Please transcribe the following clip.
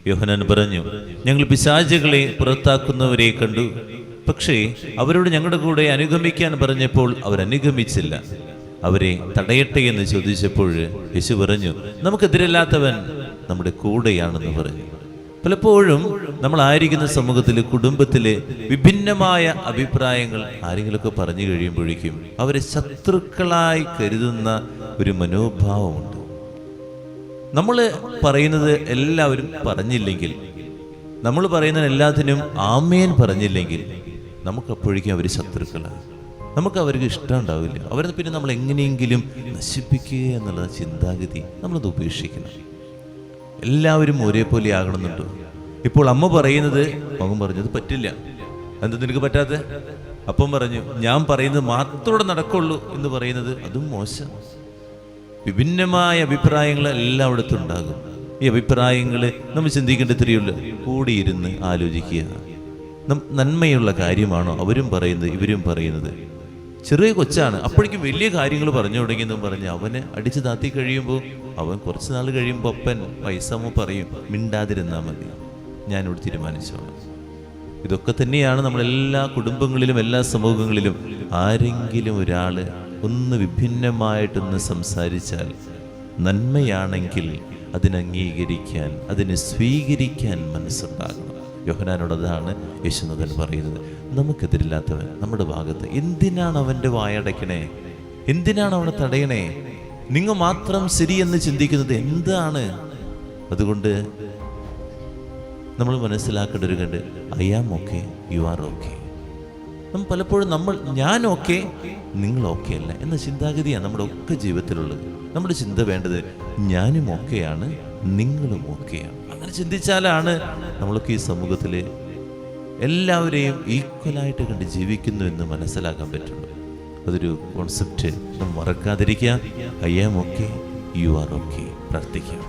യോഹന്നാൻ പറഞ്ഞു, ഞങ്ങൾ പിശാചുകളെ പുറത്താക്കുന്നവരെ കണ്ടു, പക്ഷേ അവരോട് ഞങ്ങളുടെ കൂടെ അനുഗമിക്കാൻ പറഞ്ഞപ്പോൾ അവർ അനുഗമിച്ചില്ല. അവരെ തടയട്ടെ എന്ന് ചോദിച്ചപ്പോൾ യേശു പറഞ്ഞു, നമുക്കെതിരല്ലാത്തവൻ നമ്മുടെ കൂടെയാണെന്ന് പറഞ്ഞു. പലപ്പോഴും നമ്മൾ ആയിരിക്കുന്ന സമൂഹത്തിൽ, കുടുംബത്തിലെ വിഭിന്നമായ അഭിപ്രായങ്ങൾ ആരെങ്കിലുമൊക്കെ പറഞ്ഞു കഴിയുമ്പോഴേക്കും അവരെ ശത്രുക്കളായി കരുതുന്ന ഒരു മനോഭാവമുണ്ട്. നമ്മൾ പറയുന്നത് എല്ലാവരും പറഞ്ഞില്ലെങ്കിൽ, നമ്മൾ പറയുന്ന എല്ലാത്തിനും ആമേൻ പറഞ്ഞില്ലെങ്കിൽ നമുക്കപ്പോഴേക്കും അവർ ശത്രുക്കളാണ്. നമുക്ക് അവർക്ക് ഇഷ്ടം ഉണ്ടാവില്ല. അവരെ പിന്നെ നമ്മൾ എങ്ങനെയെങ്കിലും നശിപ്പിക്കുക എന്നുള്ള ചിന്താഗതി നമ്മളത് ഉപേക്ഷിക്കണം. എല്ലാവരും ഒരേപോലെ ആകണമെന്നുണ്ടോ? ഇപ്പോൾ അമ്മ പറയുന്നത് മകൻ പറഞ്ഞത് പറ്റില്ല. എന്താ നിനക്ക് പറ്റാത്ത? അപ്പം പറഞ്ഞു, ഞാൻ പറയുന്നത് മാത്രമേ നടക്കുള്ളൂ എന്ന് പറയുന്നത് അതും മോശം. വിഭിന്നമായ അഭിപ്രായങ്ങൾ എല്ലായിടത്തും ഉണ്ടാകും. ഈ അഭിപ്രായങ്ങൾ നമ്മൾ ചിന്തിക്കേണ്ട തിരിയുള്ളൂ. കൂടിയിരുന്ന് ആലോചിക്കുക, നന്മയുള്ള കാര്യമാണോ അവരും പറയുന്നത് ഇവരും പറയുന്നത്? ചെറിയ കൊച്ചാണ്, അപ്പോഴേക്കും വലിയ കാര്യങ്ങൾ പറഞ്ഞു തുടങ്ങിയെന്നും പറഞ്ഞ് അവനെ അടിച്ചു താത്തി കഴിയുമ്പോൾ അവൻ കുറച്ച് നാൾ കഴിയുമ്പോൾ അപ്പൻ വയസ്സാമോ പറയും, മിണ്ടാതിരുന്നാൽ മതി, ഞാനിവിടെ തീരുമാനിച്ചോളാം. ഇതൊക്കെ തന്നെയാണ് നമ്മളെല്ലാ കുടുംബങ്ങളിലും എല്ലാ സമൂഹങ്ങളിലും. ആരെങ്കിലും ഒരാൾ ഒന്ന് വിഭിന്നമായിട്ടൊന്ന് സംസാരിച്ചാൽ നന്മയാണെങ്കിൽ അതിനെ അംഗീകരിക്കാൻ, അതിനെ സ്വീകരിക്കാൻ മനസ്സുണ്ടാകണം. യോഹന്നാനോട് അതാണ് യേശുനാഥൻ പറയുന്നത്. നമുക്കെതിരില്ലാത്തവൻ നമ്മുടെ ഭാഗത്ത്, എന്തിനാണ് അവൻ്റെ വായടയ്ക്കണേ? എന്തിനാണ് അവനെ തടയണേ? നിങ്ങൾ മാത്രം ശരിയെന്ന് ചിന്തിക്കുന്നത് എന്താണ്? അതുകൊണ്ട് നമ്മൾ മനസ്സിലാക്കേണ്ട ഒരു കണ്ട്, I am okay, you are okay. നമ്മൾ പലപ്പോഴും ഞാൻ ഓക്കെ, നിങ്ങൾ ഓക്കെ അല്ല എന്ന ചിന്താഗതിയാണ് നമ്മുടെ ഒക്കെ ജീവിതത്തിലുള്ളത്. നമ്മുടെ ചിന്ത വേണ്ടത് ഞാനും ഓക്കെയാണ്, നിങ്ങളും ഓക്കെയാണ്. അങ്ങനെ ചിന്തിച്ചാലാണ് നമ്മളൊക്കെ ഈ സമൂഹത്തിൽ എല്ലാവരെയും ഈക്വലായിട്ട് കണ്ട് ജീവിക്കുന്നു എന്ന് മനസ്സിലാക്കാൻ പറ്റുള്ളൂ. അതൊരു കോൺസെപ്റ്റ് നമ്മൾ മറക്കാതിരിക്കുക. I am okay, you are okay. പ്രാർത്ഥിക്കാം.